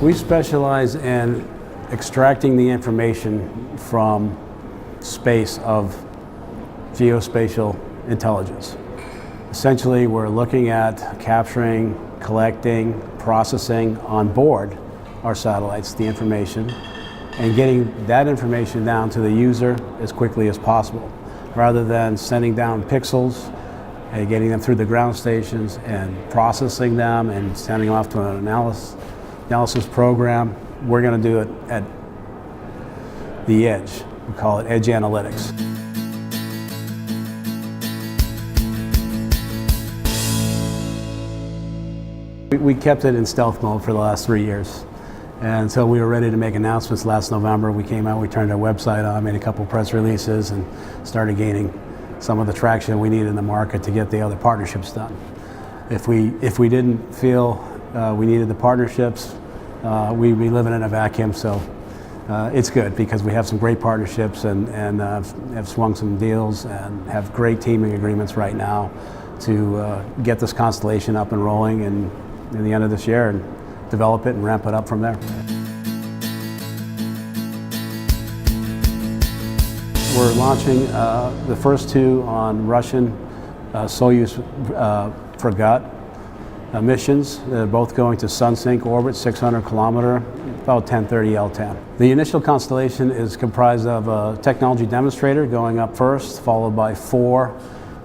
We specialize in extracting the information from space of geospatial intelligence. Essentially, we're looking at capturing, collecting, processing on board our satellites, the information, and getting that information down to the user as quickly as possible, rather than sending down pixels and getting them through the ground stations and processing them and sending them off to an analysis program. We're going to do it at the edge. We call it edge analytics. We kept it in stealth mode for the last 3 years. And until we were ready to make announcements last November, we came out, we turned our website on, made a couple press releases, and started gaining some of the traction we needed in the market to get the other partnerships done. If we didn't feel we needed the partnerships, we'd be living in a vacuum. So it's good because we have some great partnerships and have swung some deals and have great teaming agreements right now to get this constellation up and rolling in the end of this year and develop it and ramp it up from there. We're launching the first two on Russian Soyuz Fregat missions. They're both going to sun-sync orbit, 600 kilometer, about 1030 L10. The initial constellation is comprised of a technology demonstrator going up first, followed by 4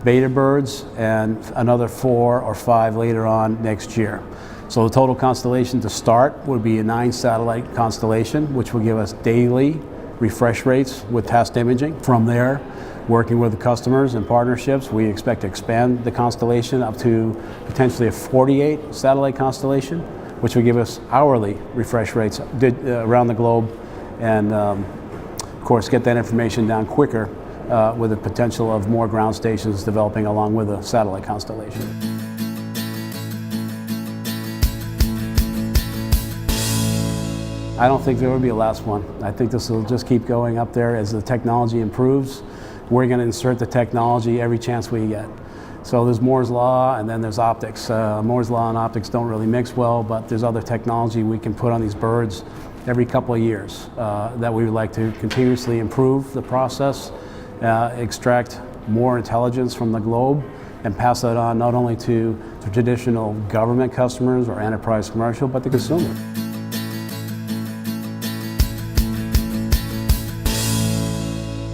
beta birds and another 4 or 5 later on next year. So the total constellation to start would be a 9-satellite constellation, which will give us daily refresh rates with test imaging. From there, working with the customers and partnerships, we expect to expand the constellation up to potentially a 48-satellite constellation, which will give us hourly refresh rates around the globe, and of course get that information down quicker with the potential of more ground stations developing along with the satellite constellation. I don't think there will be a last one. I think this will just keep going up there as the technology improves. We're going to insert the technology every chance we get. So there's Moore's Law and then there's optics. Moore's Law and optics don't really mix well, but there's other technology we can put on these birds every couple of years that we would like to continuously improve the process, extract more intelligence from the globe, and pass that on not only to the traditional government customers or enterprise commercial, but the consumer.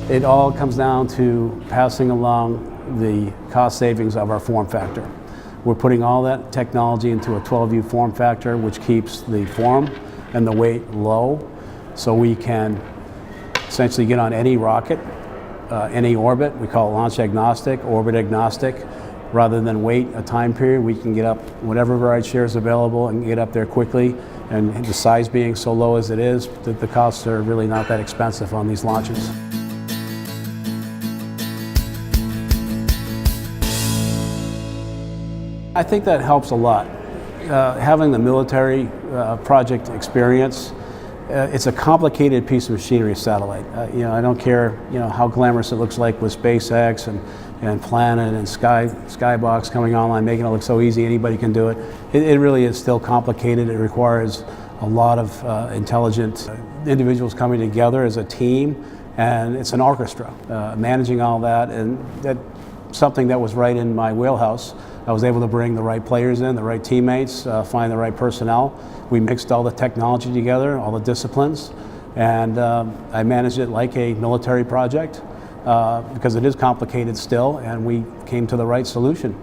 It all comes down to passing along the cost savings of our form factor. We're putting all that technology into a 12U form factor, which keeps the form and the weight low, so we can essentially get on any rocket, any orbit. We call it launch agnostic, orbit agnostic. Rather than wait a time period, we can get up whatever ride share is available and get up there quickly. And the size being so low as it is, the costs are really not that expensive on these launches. I think that helps a lot. Having the military project experience, it's a complicated piece of machinery, satellite. I don't care how glamorous it looks like with SpaceX and Planet and Skybox coming online, making it look so easy, anybody can do it. It really is still complicated. It requires a lot of intelligent individuals coming together as a team, and it's an orchestra, managing all that, and that's something that was right in my wheelhouse. I was able to bring the right players in, the right teammates, find the right personnel. We mixed all the technology together, all the disciplines, and I managed it like a military project because it is complicated still, and we came to the right solution.